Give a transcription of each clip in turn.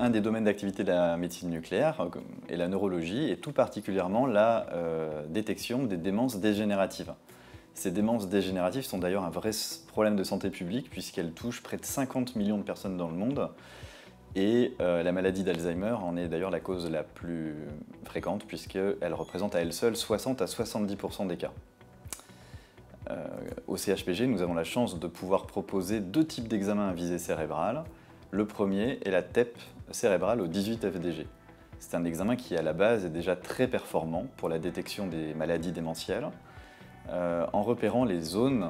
un des domaines d'activité de la médecine nucléaire est la neurologie et tout particulièrement la détection des démences dégénératives. Ces démences dégénératives sont d'ailleurs un vrai problème de santé publique puisqu'elles touchent près de 50 millions de personnes dans le monde et la maladie d'Alzheimer en est d'ailleurs la cause la plus fréquente puisqu'elle représente à elle seule 60 à 70% des cas. Au CHPG, nous avons la chance de pouvoir proposer deux types d'examens à visée cérébrale. Le premier est la TEP cérébrale au 18-FDG. C'est un examen qui, à la base, est déjà très performant pour la détection des maladies démentielles, en repérant les zones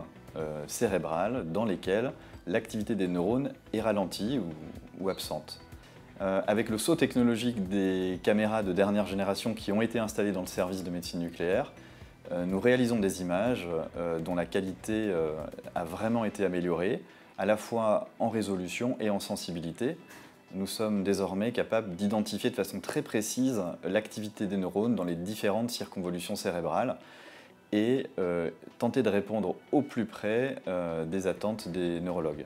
cérébrales dans lesquelles l'activité des neurones est ralentie ou absente. Avec le saut technologique des caméras de dernière génération qui ont été installées dans le service de médecine nucléaire, nous réalisons des images dont la qualité a vraiment été améliorée, à la fois en résolution et en sensibilité. Nous sommes désormais capables d'identifier de façon très précise l'activité des neurones dans les différentes circonvolutions cérébrales et tenter de répondre au plus près des attentes des neurologues.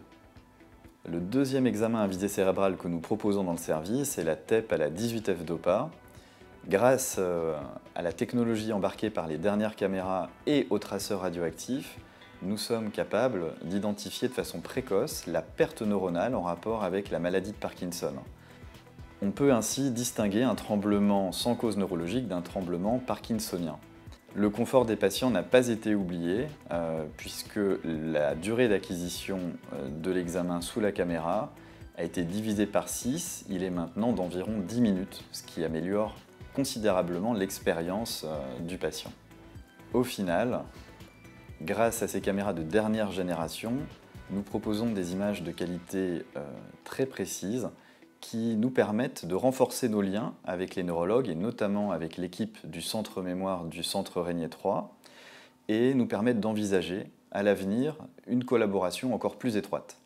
Le deuxième examen à visée cérébrale que nous proposons dans le service est la TEP à la 18F-DOPA. Grâce à la technologie embarquée par les dernières caméras et aux traceurs radioactifs, nous sommes capables d'identifier de façon précoce la perte neuronale en rapport avec la maladie de Parkinson. On peut ainsi distinguer un tremblement sans cause neurologique d'un tremblement parkinsonien. Le confort des patients n'a pas été oublié puisque la durée d'acquisition de l'examen sous la caméra a été divisée par 6. Il est maintenant d'environ 10 minutes, ce qui améliore considérablement l'expérience du patient. Au final, grâce à ces caméras de dernière génération, nous proposons des images de qualité très précises qui nous permettent de renforcer nos liens avec les neurologues et notamment avec l'équipe du centre mémoire du centre Régnier 3 et nous permettent d'envisager à l'avenir une collaboration encore plus étroite.